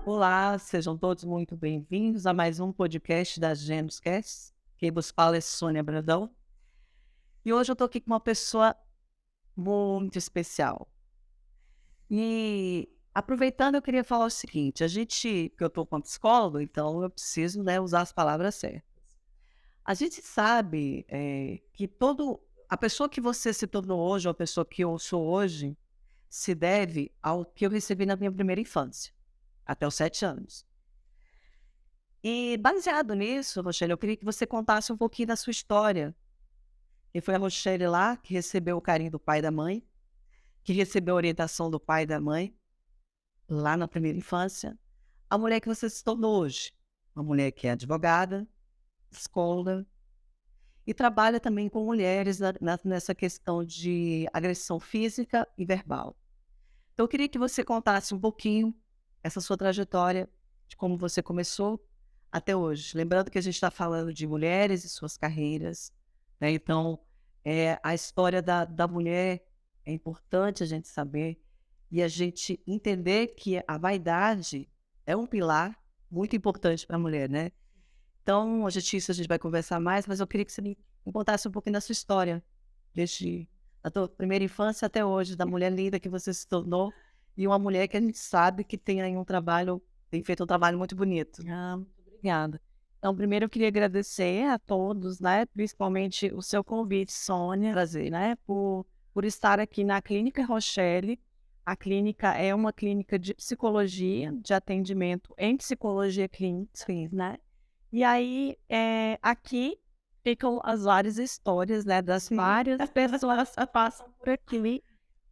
Olá, sejam todos muito bem-vindos a mais um podcast da Genuscast. Quem vos fala é Sônia Brandão. E hoje eu estou aqui com uma pessoa muito especial. E aproveitando, eu queria falar o seguinte: que eu estou com psicólogo, então eu preciso, né, usar as palavras certas. A gente sabe que a pessoa que você se tornou hoje, ou a pessoa que eu sou hoje, se deve ao que eu recebi na minha primeira infância, até os 7 anos. E baseado nisso, Rochelle, eu queria que você contasse um pouquinho da sua história. E foi a Rochelle lá que recebeu o carinho do pai e da mãe, que recebeu a orientação do pai e da mãe, lá na primeira infância. A mulher que você se tornou hoje. Uma mulher que é advogada, psicóloga, e trabalha também com mulheres nessa questão de agressão física e verbal. Então, eu queria que você contasse um pouquinho essa sua trajetória, de como você começou até hoje. Lembrando que a gente está falando de mulheres e suas carreiras, né? Então, a história da mulher é importante a gente saber e a gente entender que a vaidade é um pilar muito importante para a mulher, né? Então, isso a gente vai conversar mais, mas eu queria que você me contasse um pouquinho da sua história, desde a tua primeira infância até hoje, da mulher linda que você se tornou e uma mulher que a gente sabe que tem aí tem feito um trabalho muito bonito. Muito obrigada. Então, primeiro eu queria agradecer a todos, né, principalmente o seu convite, Sônia, Prazer. né, por estar aqui na Clínica Rochelle. A clínica é uma clínica de psicologia, de atendimento em psicologia clínica, Sim. né? E aí, aqui ficam as várias histórias, né, das várias pessoas que passam por aqui,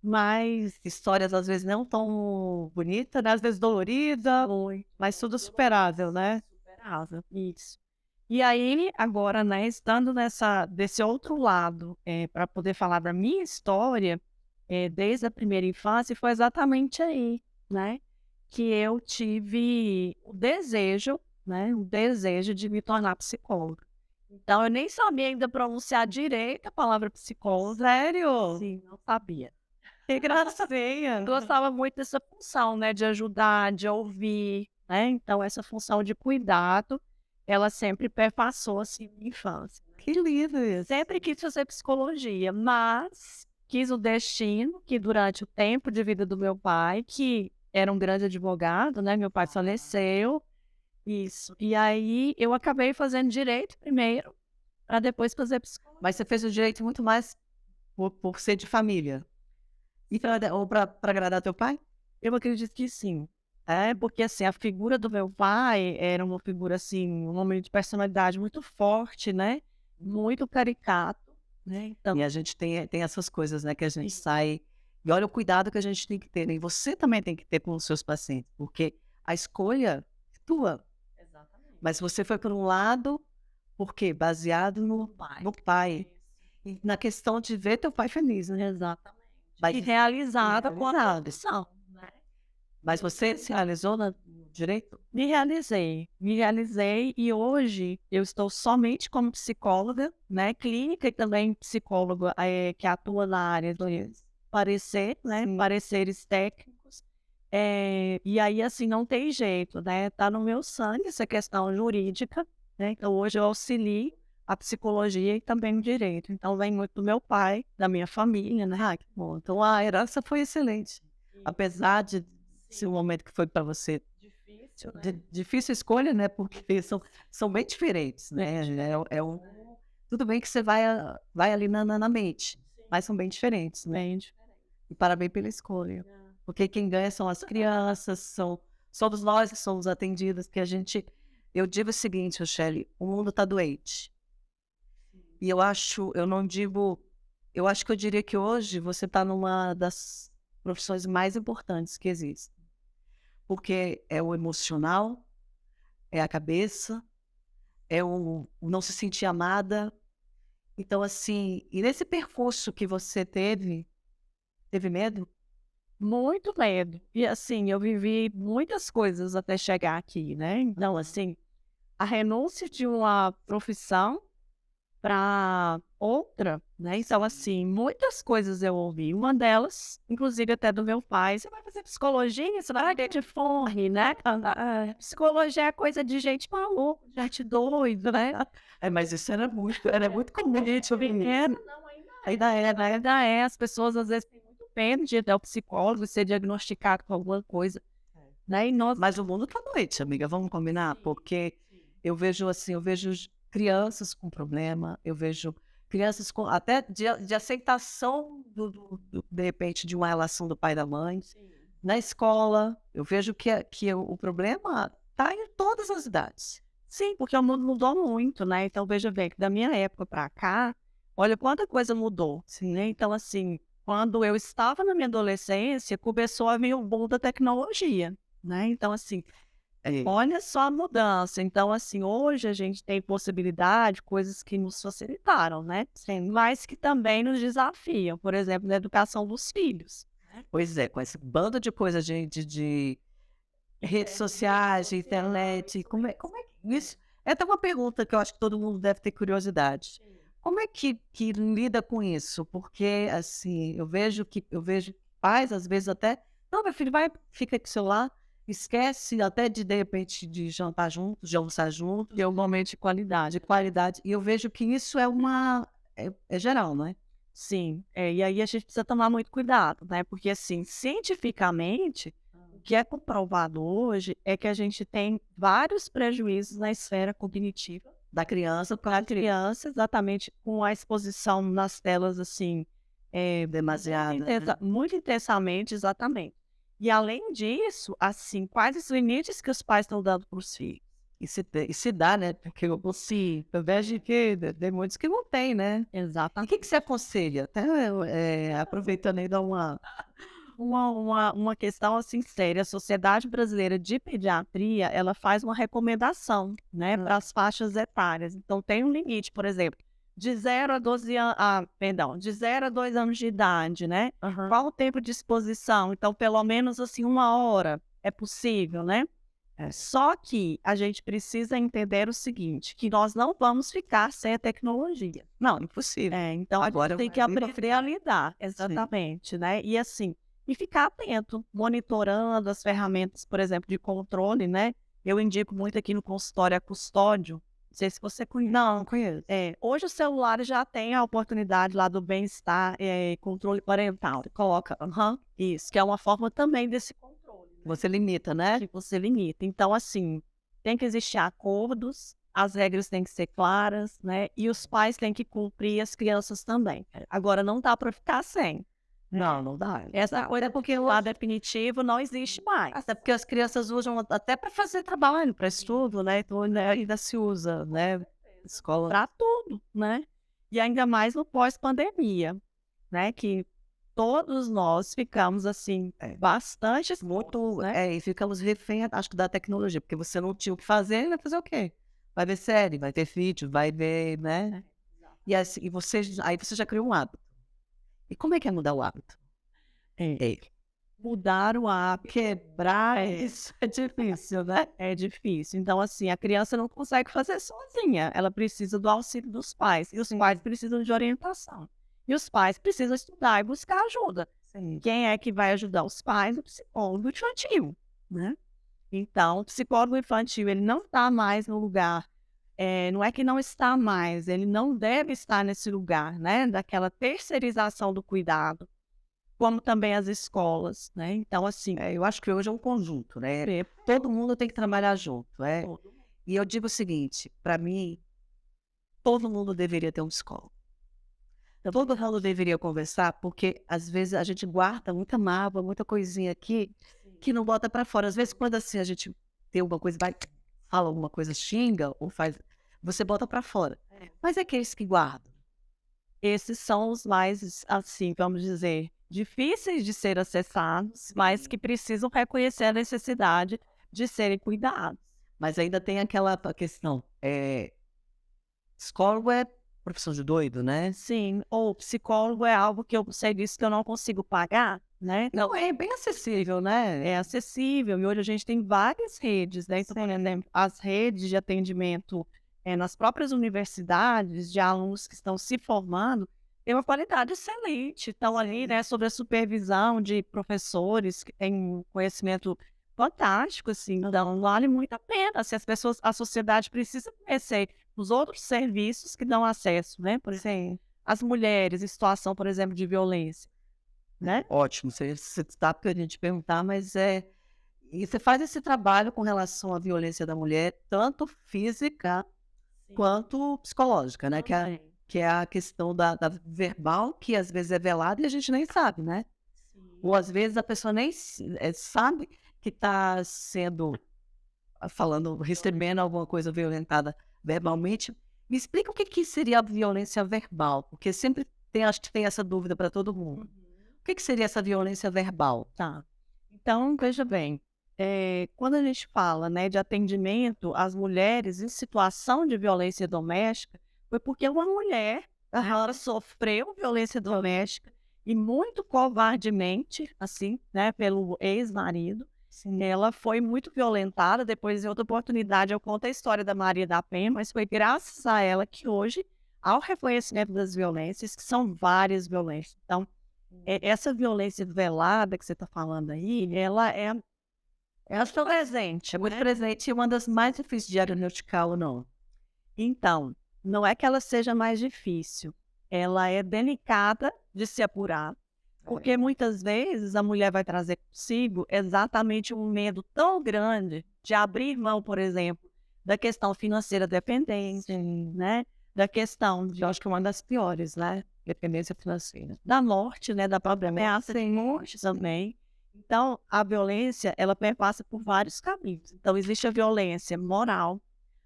mas Histórias às vezes não tão bonitas, né? Às vezes dolorida, foi mas tudo superável, né? superável. Isso. E aí, agora, né, estando desse outro lado, para poder falar da minha história, desde a primeira infância, foi exatamente aí, né, que eu tive o desejo de me tornar psicóloga. Então, eu nem sabia ainda pronunciar direito a palavra psicóloga. Sério? Sim, não sabia. Que gracinha! Gostava muito dessa função, né, de ajudar, de ouvir, né, então essa função de cuidado, ela sempre perpassou, assim, minha infância. Que lindo isso! Sempre quis fazer psicologia, mas quis o destino que durante o tempo de vida do meu pai, que era um grande advogado, né, meu pai faleceu, isso, e aí eu acabei fazendo direito primeiro, para depois fazer psicologia. Mas você fez o direito muito mais por ser de família. E para agradar teu pai? Eu acredito que sim. É, porque assim, a figura do meu pai era uma figura assim, um homem de personalidade muito forte, né? Muito caricato, né? E Então, a gente tem essas coisas, né, que a gente sim, sai e olha o cuidado que a gente tem que ter, né, e você também tem que ter com os seus pacientes, porque a escolha é tua, exatamente. mas você foi por um lado, por quê? Baseado O no pai. no pai, Isso. e na questão de ver teu pai feliz, né. Exatamente. Mas E realizada com a realizado. profissão, né? Mas você se realizou no direito? Me realizei e hoje eu estou somente como psicóloga, né, clínica e também psicóloga, que atua na área do parecer, né, Sim. pareceres técnicos. E aí, assim, não tem jeito, né, tá no meu sangue essa questão jurídica, né, então hoje eu auxilio a psicologia e também o direito. Então vem muito do meu pai, da minha família, né. Ah, que bom. Então a herança foi excelente. Isso. Apesar de ser Sim, um momento que foi para você difícil, de né. difícil escolha, né, porque são bem diferentes, né, tudo bem que você vai ali na mente, Sim, mas são bem diferentes, né. bem diferente. E parabéns pela escolha, porque quem ganha são as crianças, somos nós que somos atendidas, que a gente eu digo o seguinte, Rochelle, o mundo está doente. E eu não digo eu acho que eu diria que hoje você está numa das profissões mais importantes que existem, porque é o emocional, é a cabeça, é o não se sentir amada. Então, assim, e nesse percurso que você teve medo? Muito medo. E assim, eu vivi muitas coisas até chegar aqui, né. Então, assim, a renúncia de uma profissão para outra, né? Então, assim, muitas coisas eu ouvi. Uma delas, inclusive até do meu pai, você vai fazer psicologia, você vai ter de fome, né? Psicologia é coisa de gente maluca, de gente doida, né? Mas isso era muito comum, gente, eu vi isso. Ainda é. As pessoas às vezes têm muito medo de ir ao psicólogo e ser diagnosticado com alguma coisa, né? E nós... Mas o mundo tá doente, amiga, vamos combinar? Porque eu vejo assim, eu vejo crianças com problema, eu vejo crianças com até de aceitação de repente, de uma relação do pai e da mãe. Na escola, eu vejo que o problema tá em todas as idades. Sim, porque o mundo mudou muito, né? Então, veja bem, que da minha época para cá, olha quanta coisa mudou, né? Então, assim, quando eu estava na minha adolescência, começou a vir o boom da tecnologia, né? Então, assim, olha só a mudança. Então, assim, hoje a gente tem possibilidade, coisas que nos facilitaram, né? Sim. Mas que também nos desafiam, por exemplo, na educação dos filhos. Pois é, com esse bando de coisas de redes sociais, de internet, como é que isso? É até uma pergunta que eu acho que todo mundo deve ter curiosidade. Como é que lida com isso? Porque, assim, eu vejo pais, às vezes, até, não, meu filho, vai, fica com o celular, esquece até de repente, de jantar juntos, de almoçar juntos, Ter um momento de qualidade. e eu vejo que isso é geral, não é? Sim, e aí a gente precisa tomar muito cuidado, né? Porque, assim, cientificamente, o que é comprovado hoje é que a gente tem vários prejuízos na esfera cognitiva Da criança para a criança, exatamente com a exposição nas telas, assim, demasiada, né? muito intensamente, exatamente. E, além disso, assim, quais os limites que os pais estão dando para os filhos? E se dá, né? Porque eu vejo que tem muitos que não tem, né? E o Exatamente. que você aconselha? Até aproveitando aí, dar Uma questão assim séria. A Sociedade Brasileira de Pediatria, ela faz uma recomendação, né, para as faixas etárias. Então, tem um limite, por exemplo, de 0 a 12 anos, perdão, de 0 a 2 anos de idade, né? Qual o tempo de exposição? Então, pelo menos assim, 1 hora é possível, né? Só que a gente precisa entender o seguinte, que nós não vamos ficar sem a tecnologia. Não, impossível. Então Agora a gente tem que vai vir pra aprender a lidar, exatamente, né? E assim, e ficar atento, monitorando as ferramentas, por exemplo, de controle, né? Eu indico muito aqui no consultório a Custódio. Não sei se você conhece. Não conheço. Hoje os celulares já têm a oportunidade lá do bem-estar, controle parental. Coloca, Isso, que é uma forma também desse controle, né? você limita, né? Que você limita. Então, assim, tem que existir acordos, as regras têm que ser claras, né? E os pais têm que cumprir, as crianças também. Agora, não dá para ficar sem. Não dá. Essa coisa, porque o lado definitivo não existe mais. Até porque as crianças usam até para fazer trabalho, para estudo, né? Então ainda se usa, né? Escola. Para tudo, né? E ainda mais no pós-pandemia, né? Que todos nós ficamos, assim, bastante Muito, né? e ficamos refém, acho que da tecnologia, porque você não tinha o que fazer, vai fazer o quê? Vai ver série, vai ter vídeo, vai ver, né? E assim, aí você já criou um hábito. E como é que é mudar o hábito? Mudar o hábito, Quebrar isso é difícil, né? é difícil. Então, assim, a criança não consegue fazer sozinha. Ela precisa do auxílio dos pais. E os pais precisam de orientação. E os pais precisam estudar e buscar ajuda. Sim. Quem é que vai ajudar os pais? O psicólogo infantil, né? Então, o psicólogo infantil, ele não está mais no lugar, não é que não está mais, ele não deve estar nesse lugar, né? Daquela terceirização do cuidado, como também as escolas, né? Então, assim, Eu acho que hoje é um conjunto, né? Todo mundo tem que trabalhar junto, E eu digo o seguinte, para mim, todo mundo deveria ter um psicólogo. Todo mundo deveria conversar, porque às vezes a gente guarda muita mágoa, muita coisinha aqui, que não bota para fora. Às vezes, quando assim a gente tem alguma coisa, fala alguma coisa, xinga ou faz, você bota para fora. Mas é aqueles que guardam. esses são os mais, assim, vamos dizer, difíceis de ser acessados, mas que precisam reconhecer a necessidade de serem cuidados. Mas ainda tem aquela questão, psicólogo é profissão de doido, né? Sim, ou psicólogo é algo que você disse que eu não consigo pagar, né? Não, é bem acessível, né? É acessível, e hoje a gente tem várias redes, né? Então, por exemplo, as redes de atendimento nas próprias universidades, de alunos que estão se formando, tem uma qualidade excelente. Estão ali, né, sob a supervisão de professores que têm um conhecimento fantástico, assim. Então, vale muito a pena. Se as pessoas, a sociedade precisa conhecer os outros serviços que dão acesso, né? Por exemplo, Sim. as mulheres em situação, por exemplo, de violência, né? Ótimo, você está porque a gente perguntar, mas e você faz esse trabalho com relação à violência da mulher, tanto física quanto psicológica, né? Que é a questão da verbal, que às vezes é velada e a gente nem sabe, né? Ou às vezes a pessoa nem sabe que está sendo, falando, recebendo alguma coisa violentada verbalmente. Me explica o que, que seria a violência verbal, porque sempre tem, acho que tem essa dúvida para todo mundo. O que, que seria essa violência verbal? Tá. Então, veja bem, quando a gente fala, né, de atendimento às mulheres em situação de violência doméstica, foi porque uma mulher, ela sofreu violência doméstica e muito covardemente, assim, né, pelo ex-marido. Ela foi muito violentada. Depois, em outra oportunidade, eu conto a história da Maria da Penha, mas foi graças a ela que hoje há o reconhecimento das violências, que são várias violências. Então, essa violência velada que você está falando aí, ela é presente, É muito presente e uma das mais difíceis de diagnosticar ou não. Então, não é que ela seja mais difícil, ela é delicada de se apurar, porque muitas vezes a mulher vai trazer consigo exatamente um medo tão grande de abrir mão, por exemplo, da questão financeira dependente, né? Da questão de, Eu acho que é uma das piores, né? Dependência financeira. da morte, né? Da própria ameaça de morte também. Então, a violência, ela perpassa por vários caminhos. Então, existe a violência moral,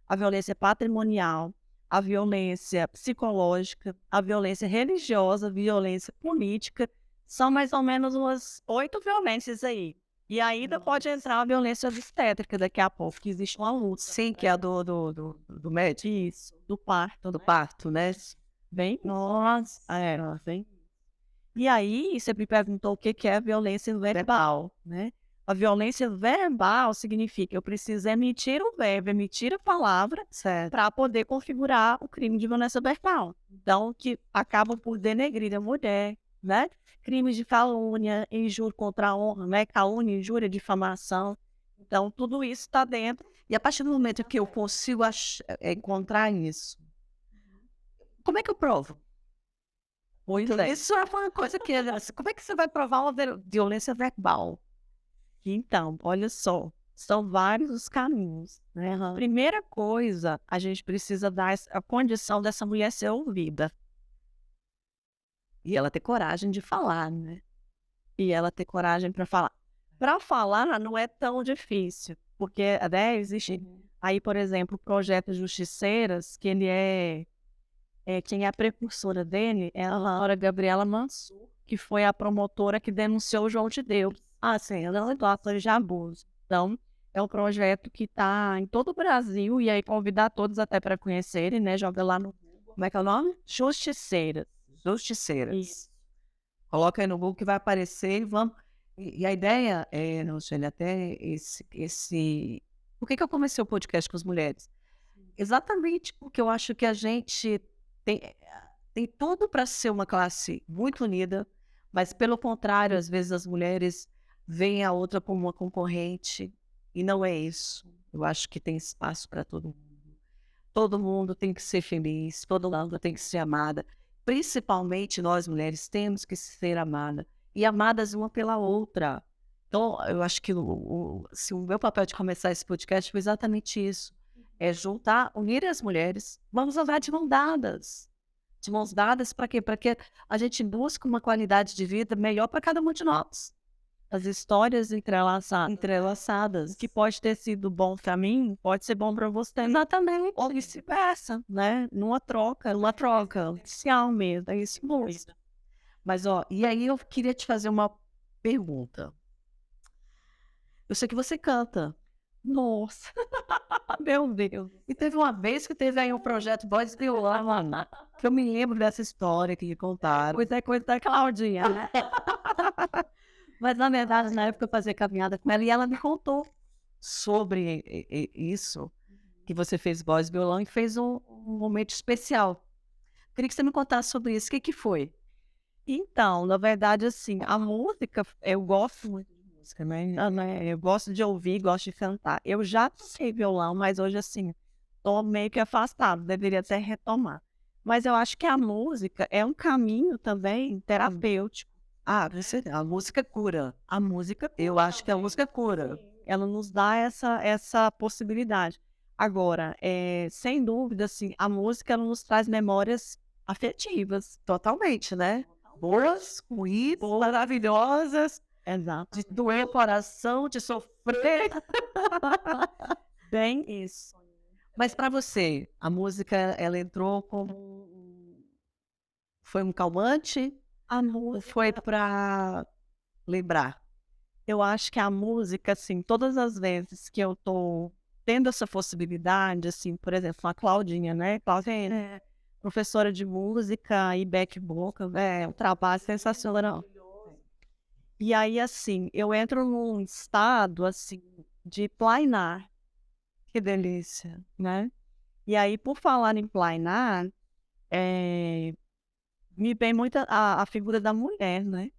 a violência patrimonial, a violência psicológica, a violência religiosa, a violência política. São mais ou menos umas 8 violências aí. E ainda pode entrar a violência obstétrica daqui a pouco, que existe uma luta. Sim, que é a do médico, Isso, do parto, do parto, né? bem. Nossa, Bem. E aí, você me perguntou o que que é violência verbal, né? A violência verbal significa eu preciso emitir o verbo, emitir a palavra certo. para poder configurar o crime de violência verbal. Então, que acabam por denegrir a mulher, né? Crimes de calúnia, injúria contra a honra, né? Calúnia, injúria, difamação. Então, tudo isso está dentro. E a partir do momento que eu consigo encontrar isso, como é que eu provo? Pois é. Isso é uma coisa que, assim, como é que você vai provar uma violência verbal? Então, olha só, são vários os caminhos, né? Primeira coisa, a gente precisa dar a condição dessa mulher ser ouvida. E ela ter coragem de falar, né? E ela ter coragem para falar. Para falar não é tão difícil, porque né, existe aí, por exemplo, o projeto Justiceiras, que ele quem é a precursora dele é a Laura Gabriela Mansur, que foi a promotora que denunciou o João de Deus. Ah, sim, ela é ator de abuso. Então, é um projeto que está em todo o Brasil, e aí convidar todos até para conhecerem, né? Joga lá no Google. Como é que é o nome? Justiceiras. Justiceiras. Isso. Coloca aí no Google que vai aparecer e vamos. E a ideia é, Nocelli, até Por que que eu comecei o podcast com as mulheres? Exatamente porque eu acho que a gente tem tudo para ser uma classe muito unida, mas pelo contrário, às vezes as mulheres veem a outra como uma concorrente e não é isso. Eu acho que tem espaço para todo mundo. Todo mundo tem que ser feliz, todo mundo tem que ser amada. Principalmente nós mulheres temos que ser amadas e amadas uma pela outra. Então, eu acho que o meu papel de começar esse podcast foi exatamente isso. É juntar, unir as mulheres. Vamos andar de mão dadas. De mãos dadas para quê? Para que a gente busque uma qualidade de vida melhor para cada um de nós. As histórias entrelaçadas. Entrelaçadas. Que pode ter sido bom para mim, pode ser bom para você. Exatamente. Ou vice-versa, né? Numa troca inicial mesmo. É isso mesmo. Mas, ó, e aí eu queria te fazer uma pergunta. Eu sei que você canta. Nossa, meu Deus. E teve uma vez que teve aí um projeto Voz e Violão, que eu me lembro dessa história que contaram. Pois é, coisa da Claudinha, né? Mas, na verdade, na época eu fazia caminhada com ela e ela me contou sobre isso, que você fez voz e violão e fez um momento especial. Queria que você me contasse sobre isso. O que que foi? Então, na verdade, assim, a música, eu gosto muito de música, né? Eu gosto de ouvir, gosto de cantar. Eu já toquei violão, mas hoje, assim, tô meio que afastado, deveria até retomar. Mas eu acho que a música é um caminho também terapêutico. A música cura. A música Eu cura acho que a também. música cura. Ela nos dá essa possibilidade. Agora, sem dúvida, assim, a música ela nos traz memórias afetivas. Totalmente, né? Boas, ruins, maravilhosas, Exato. de doer o coração, de sofrer. Bem isso. Mas para você, a música, ela entrou como foi um calmante A ou foi música, para lembrar? eu acho que a música, assim, todas as vezes que eu tô tendo essa possibilidade, assim, por exemplo, a Claudinha, né? Claudinha é professora de música e back vocal, um trabalho sensacional. E aí, assim, eu entro num estado, assim, de plainar, Que delícia. né? E aí, por falar em plainar, me vem muito a figura da mulher, né?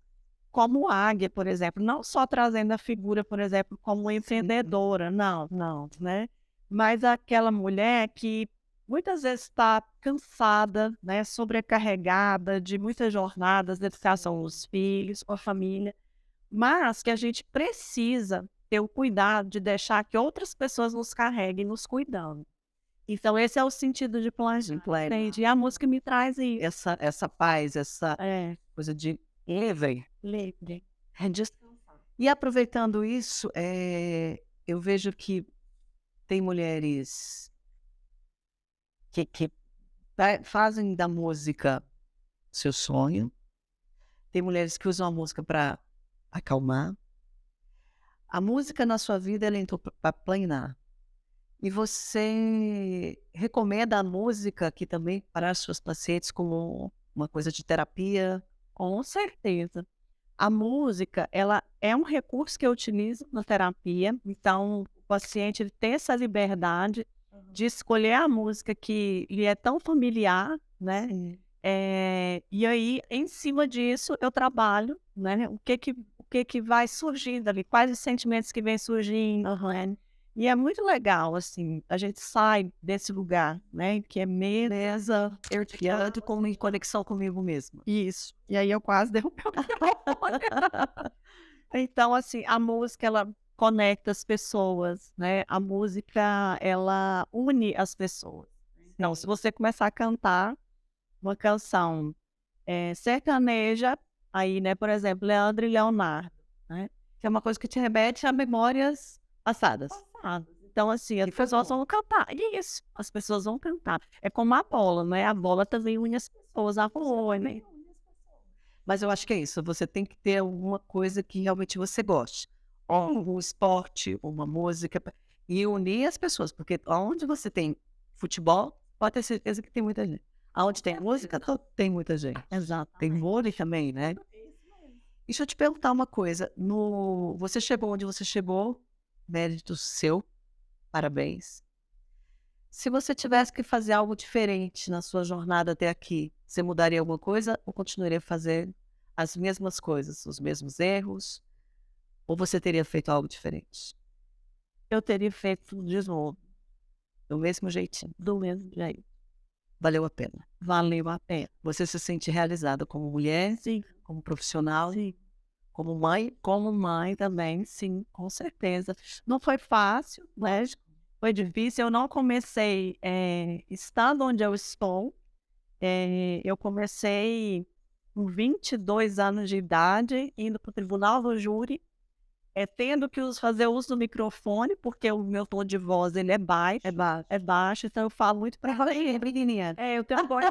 Como águia, por exemplo, não só trazendo a figura, por exemplo, como empreendedora, não, né? Mas aquela mulher que muitas vezes está cansada, né? Sobrecarregada de muitas jornadas, dedicação aos filhos, com a família, mas que a gente precisa ter o cuidado de deixar que outras pessoas nos carreguem nos cuidando. Então, esse é o sentido de plágio, entende? E a música me traz isso. Essa paz, essa É, coisa de leve. livre. É e aproveitando isso, eu vejo que tem mulheres que fazem da música seu sonho, tem mulheres que usam a música para acalmar. A música na sua vida, ela entrou para planar. E você recomenda a música aqui também para os seus pacientes como uma coisa de terapia? Com certeza. A música, ela é um recurso que eu utilizo na terapia, então o paciente ele tem essa liberdade de escolher a música que lhe é tão familiar, né? Sim. E aí, em cima disso, eu trabalho, né? O que que vai surgindo ali, quais os sentimentos que vêm surgindo, né? E é muito legal, assim, a gente sai desse lugar, né? Que é mesa, eu te E ela entra em conexão comigo mesma. isso. E aí eu quase derrubei o microfone. Então, assim, a música, ela conecta as pessoas, né? A música, ela une as pessoas. Então, se você começar a cantar uma canção sertaneja, aí, né, por exemplo, Leandro e Leonardo, né? Que é uma coisa que te remete a memórias passadas. Passadas. Então, assim, as E foi pessoas bom. vão cantar. Isso, as pessoas vão cantar. É como a bola, né? A bola também une as pessoas, a bola, né? Mas eu acho que é isso, você tem que ter alguma coisa que realmente você goste. Ou um esporte, uma música, e unir as pessoas, porque onde você tem futebol, pode ter certeza que tem muita gente. Aonde tem música, tem muita gente. Exato. Tem vôlei também, né? Deixa eu te perguntar uma coisa. Você chegou onde você chegou, mérito seu, parabéns. Se você tivesse que fazer algo diferente na sua jornada até aqui, você mudaria alguma coisa ou continuaria a fazer as mesmas coisas, os mesmos erros? Ou você teria feito algo diferente? Eu teria feito tudo de novo, Do mesmo jeitinho. do mesmo jeito. Valeu a pena. Valeu a pena. Você se sente realizada como mulher, Sim, como profissional, sim. como mãe? Como mãe também, sim, com certeza. Não foi fácil, né? Foi difícil. Eu não comecei estando onde eu estou. Eu comecei com 22 anos de idade, indo para o tribunal do júri, tendo que fazer uso do microfone, porque o meu tom de voz ele é baixo. É baixo, então eu falo muito para É pequenininha. eu tenho voz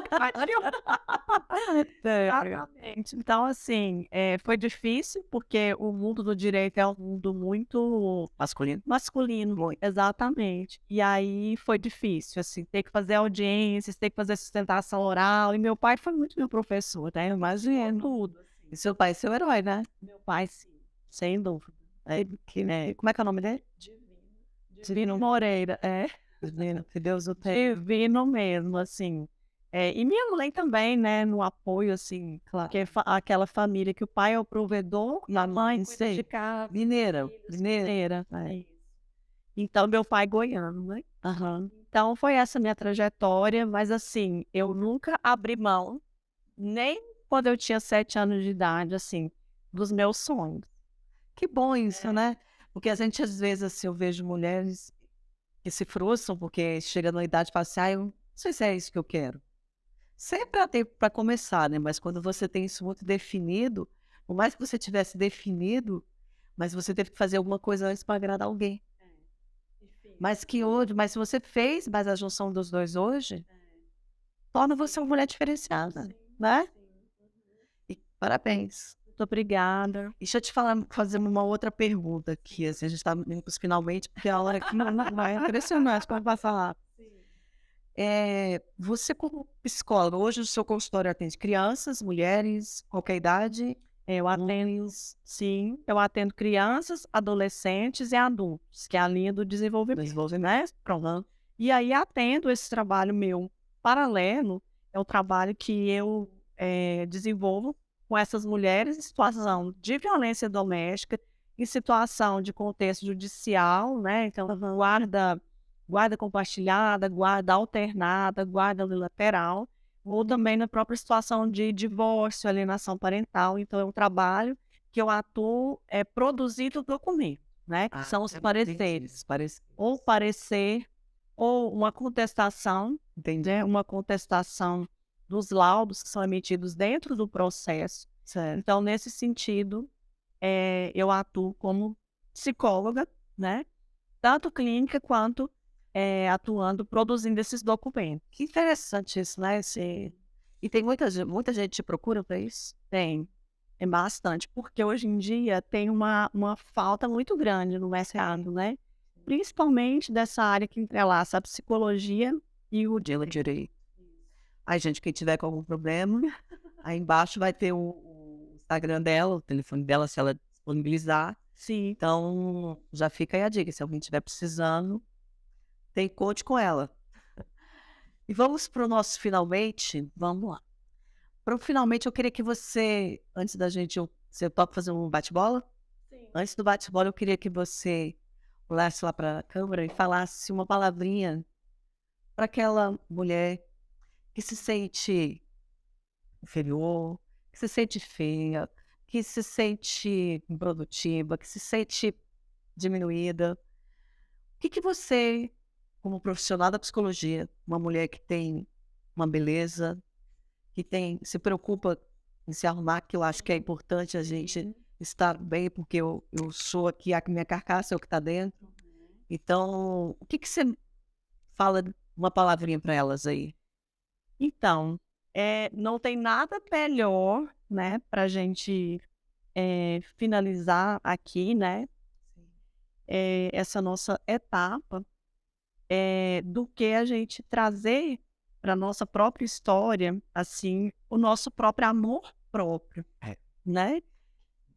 exatamente. Então, assim, foi difícil, porque o mundo do direito é um mundo muito Masculino? masculino. Exatamente. E aí foi difícil, assim, ter que fazer audiências, ter que fazer sustentação oral. E meu pai foi muito meu professor, né? Eu imagino tudo. E seu pai é seu herói, né? Meu pai, sim, sem dúvida. Como é que é o nome dele? Divino Moreira, Menina, que Deus o tenha. Divino mesmo, assim. E minha mãe também, né, no apoio, assim, Claro. que é aquela família que o pai é o provedor, a mãe cuida Sei. de casa, Mineira, filhos, mineira. mineira. Então, meu pai goiano, né? Aham. Então, foi essa minha trajetória, mas assim, eu nunca abri mão, nem quando eu tinha 7 anos de idade, assim, dos meus sonhos. Que bom isso, né? Porque a gente, às vezes, assim, eu vejo mulheres que se frustram porque chega na idade e fala assim, eu não sei se é isso que eu quero. Sempre há tempo para começar, né? Mas quando você tem isso muito definido, por mais que você tivesse definido, mas você teve que fazer alguma coisa antes para agradar alguém. Mas que hoje, mas se você fez, mas a junção dos dois hoje, torna você uma mulher diferenciada, né? E parabéns. Muito obrigada. E deixa eu te falar, fazer uma outra pergunta aqui, assim, a gente está indo pros finalmente, porque a hora aqui não vai impressionante para passar lá. Você como psicóloga, hoje o seu consultório atende crianças, mulheres, qualquer idade? Eu atendo, sim, eu atendo crianças, adolescentes e adultos, que é a linha do desenvolvimento, né? Pronto. E aí atendo esse trabalho meu paralelo, é o trabalho que eu desenvolvo com essas mulheres em situação de violência doméstica, em situação de contexto judicial, né? Então, guarda compartilhada, guarda alternada, guarda unilateral, ou também na própria situação de divórcio, alienação parental. Então, é um trabalho que eu atuo produzindo documento, né? Que são os pareceres. Ou parecer, ou uma contestação, né? Uma contestação dos laudos que são emitidos dentro do processo. Certo. Então, nesse sentido, eu atuo como psicóloga, né? Tanto clínica quanto atuando, produzindo esses documentos. Que interessante isso, né? E tem muita gente te procura para isso? Tem, é bastante, porque hoje em dia tem uma falta muito grande no mercado, né? Principalmente dessa área que entrelaça a psicologia e o Direito. Aí, gente, quem tiver com algum problema, aí embaixo vai ter o Instagram dela, o telefone dela, se ela disponibilizar. Sim. Então, já fica aí a dica, se alguém estiver precisando, conte com ela. E vamos para o nosso finalmente? Vamos lá. Para o finalmente, eu queria que você, antes da gente, você topa fazer um bate-bola? Sim. Antes do bate-bola, eu queria que você olhasse lá para a câmera e falasse uma palavrinha para aquela mulher que se sente inferior, que se sente feia, que se sente improdutiva, que se sente diminuída. O que você, como profissional da psicologia, uma mulher que tem uma beleza, que se preocupa em se arrumar, que eu acho que é importante a gente estar bem, porque eu sou aqui, a minha carcaça é o que está dentro. Então, o que você fala, uma palavrinha para elas aí? Então, não tem nada melhor, né, para a gente finalizar aqui, né, essa nossa etapa, do que a gente trazer para nossa própria história, assim, o nosso próprio amor próprio, né?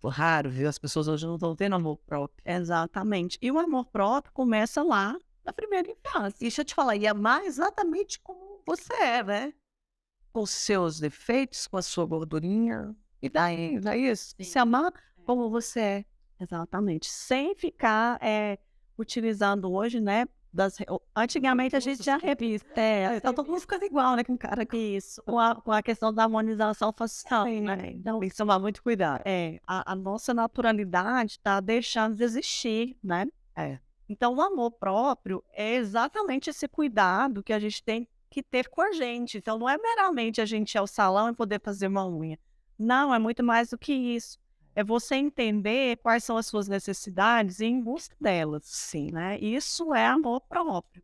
Raro, viu? As pessoas hoje não estão tendo amor próprio. Exatamente. E o amor próprio começa lá na primeira infância. E deixa eu te falar, e amar exatamente como você é, né? Com os seus defeitos, com a sua gordurinha. E daí, não é isso? Se amar como você é. Exatamente. Sem ficar utilizando hoje, né? Antigamente a gente já revista. Tá todo mundo ficando igual, né? Com cara que Isso. Com a questão da harmonização facial, né? Então, tem que tomar muito cuidado. a nossa naturalidade está deixando de existir, né? Então, o amor próprio é exatamente esse cuidado que a gente tem que ter com a gente. Então, não é meramente a gente ir ao salão e poder fazer uma unha. Não, é muito mais do que isso. É você entender quais são as suas necessidades e ir em busca delas. Sim. Né? Isso é amor próprio.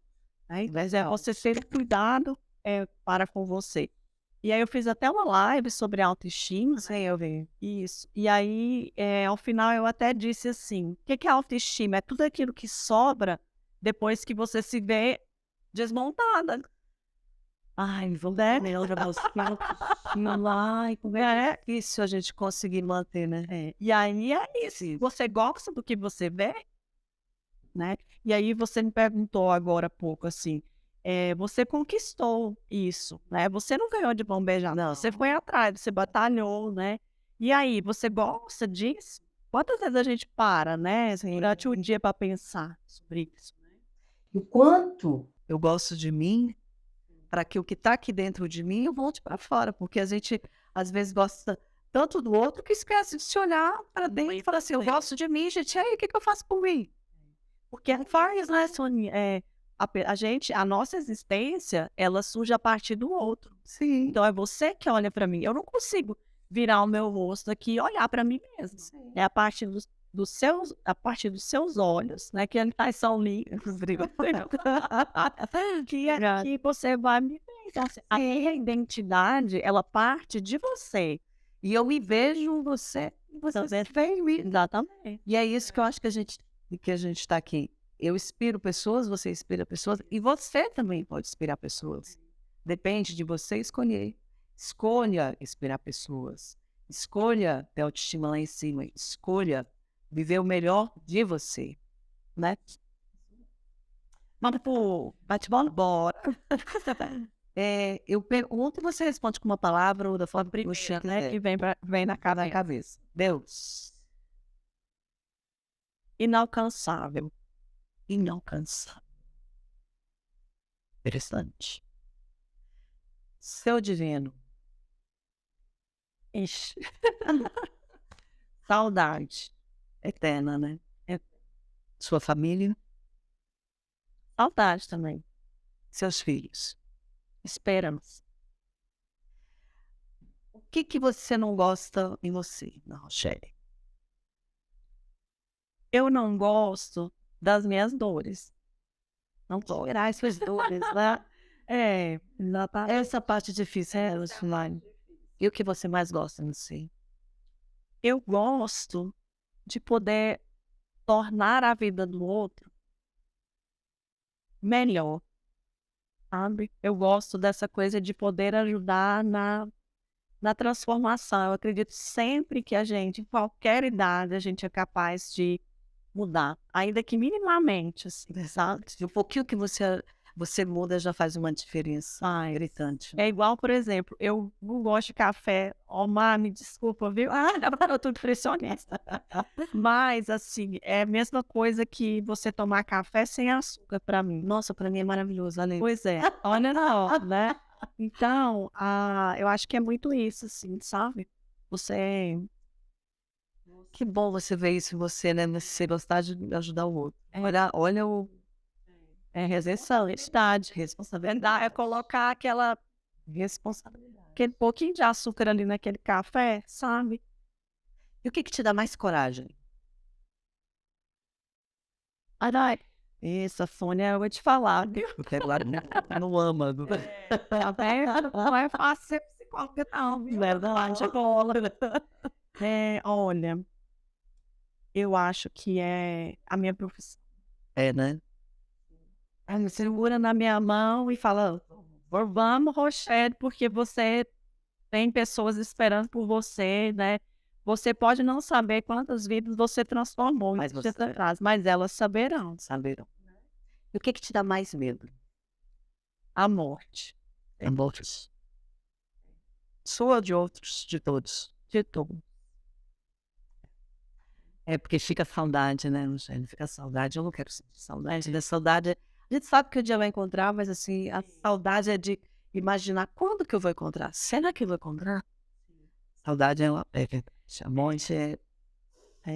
Né? Mas é você ter cuidado para com você. E aí eu fiz até uma live sobre autoestima. Sim, eu vi. Isso. E aí, ao final, eu até disse assim, o que é autoestima? É tudo aquilo que sobra depois que você se vê desmontada. Ai, vou Né? Ai, como é difícil a gente conseguir manter, né? E aí é isso. Você gosta do que você vê? né? E aí você me perguntou agora há pouco, assim, você conquistou isso, né? Você não ganhou de mão beijada, Não. você foi atrás, você batalhou, né? E aí, você gosta disso? Quantas vezes a gente para, né, assim, durante o dia para pensar sobre isso, né? O quanto eu gosto de mim, para que o que está aqui dentro de mim eu volte para fora, porque a gente às vezes gosta tanto do outro que esquece de se olhar para dentro e falar assim, eu gosto de mim, gente, e aí, o que eu faço por mim? Porque faz, né, Sônia, a nossa existência, ela surge a partir do outro. Sim, Então é você que olha para mim. Eu não consigo virar o meu rosto aqui e olhar para mim mesma. sim. É a partir dos seus olhos, né, que eles são lindos, que você vai me ver. Então, assim, a minha identidade, ela parte de você. E eu me vejo em você, e você Também. se vê em mim. Exatamente. E é isso que eu acho que a gente está aqui. Eu inspiro pessoas, você inspira pessoas, e você também pode inspirar pessoas. Depende de você escolher. Escolha inspirar pessoas. Escolha ter autoestima lá em cima. Escolha viver o melhor de você, né? Vamos pro bate-bola? Bora. Eu pergunto e você responde com uma palavra ou da forma que você Primeiro, né, quiser. que vem na Na cabeça. cabeça. Deus. Inalcançável. Inalcançável. Interessante. Seu divino. Ixi. Saudade. Eterna, né? Sua família. Saudade também. Seus filhos. Esperamos. O que você não gosta em você, na Rochelle? Eu não gosto das minhas dores. Não tolerar as suas dores, né? Exatamente. Essa parte difícil, né, Luciane? E o que você mais gosta em si? Eu gosto de poder tornar a vida do outro melhor, sabe? Eu gosto dessa coisa de poder ajudar na transformação. Eu acredito sempre que a gente, em qualquer idade, a gente é capaz de mudar, ainda que minimamente, assim, sabe? E um pouquinho que você muda já faz uma diferença gritante. É igual, por exemplo, eu não gosto de café. Ó, Mar, me desculpa, viu? Eu tô impressionista. Mas, assim, é a mesma coisa que você tomar café sem açúcar para mim. Nossa, para mim é maravilhoso, Ale. Pois é, olha só, né? Então, eu acho que é muito isso, assim, sabe? Você Que bom você ver isso em você, né? Você gostar de ajudar o outro. Olha responsabilidade, é colocar responsabilidade. aquele pouquinho de açúcar ali naquele café, sabe? E o que te dá mais coragem? Ai, isso, Sônia, eu vou te falar, viu? Eu quero lá no âmago. Café não é fácil ser psicóloga, não, viu? Verdade, bola. Olha, eu acho que é a minha profissão. É, né? Ela me segura na minha mão e fala: vamos, Rochelle, porque você tem pessoas esperando por você, né? Você pode não saber quantas vidas você transformou Mas você atrás, mas elas saberão. saberão. E o que te dá mais medo? A morte. É morte. Sua ou de outros? De todos? De tudo. É porque fica saudade, né, Luciane? Fica saudade. Eu não quero sentir saudade. Da saudade, a gente sabe que o dia vai encontrar, mas assim, a saudade é de imaginar quando que eu vou encontrar. Será que eu vou encontrar? Saudade é uma. É verdade. A morte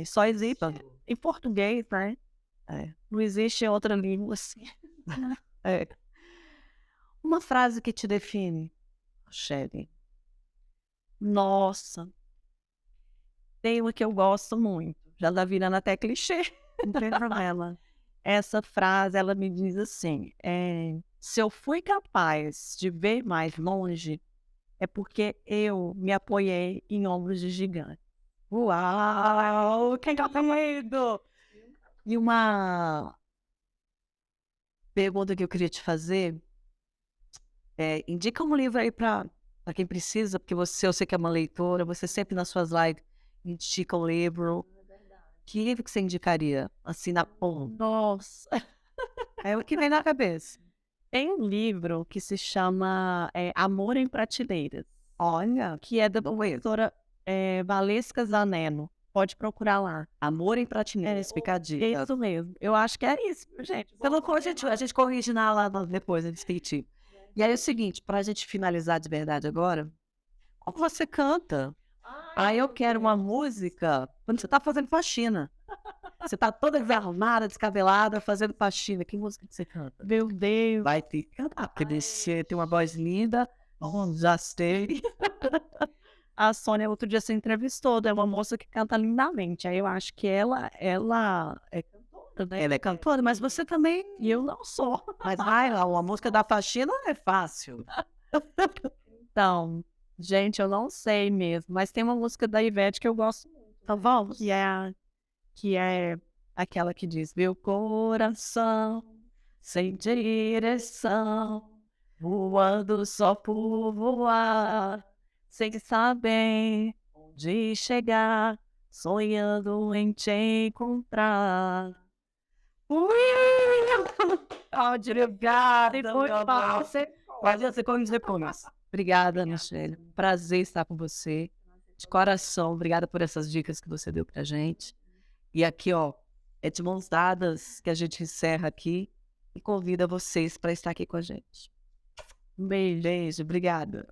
Só existe em português, né? é. Não existe em outra língua assim. É. Uma frase que te define, Shelly. Nossa, tem uma que eu gosto muito. Já tá virando até clichê. Não tem problema. Essa frase, ela me diz assim: se eu fui capaz de ver mais longe, é porque eu me apoiei em ombros de gigante. Uau! Quem tá medo? E uma pergunta que eu queria te fazer indica um livro aí para quem precisa, porque eu sei que é uma leitora, você sempre nas suas lives indica um livro. Que livro que você indicaria? Assim, na ponta. Nossa, É o que vem na cabeça. tem um livro que se chama Amor em Prateleiras, Olha, que é da não conheço. professora Valesca Zanello. Pode procurar lá. Amor em Prateleiras, fica a dica. Isso mesmo. Eu acho que é isso, viu, gente. Você não pode, a gente corrige depois, a gente tem tipo. E aí é o seguinte, pra gente finalizar de verdade agora, como você canta? Aí eu quero uma música quando você tá fazendo faxina. Você tá toda desarrumada, descabelada, fazendo faxina. Que música que você canta? Meu Deus. Vai ter que cantar, porque você tem uma voz linda. Já sei. A Sônia outro dia se entrevistou, é uma moça que canta lindamente. Aí eu acho que ela é cantora, né? Ela é cantora, mas você também. E eu não sou. Mas ai, lá, uma música da faxina é fácil. Então, gente, eu não sei mesmo. Mas tem uma música da Ivete que eu gosto muito. Então vamos. Que é aquela que diz: Meu coração sem direção, voando só por voar, sem saber onde chegar, sonhando em te encontrar. Obrigada. Depois você Você corrige depois. Obrigada, Michelle. Prazer estar com você. De coração, obrigada por essas dicas que você deu pra gente. E aqui, ó, é de mãos dadas que a gente encerra aqui e convida vocês para estar aqui com a gente. um beijo. Beijo, obrigada.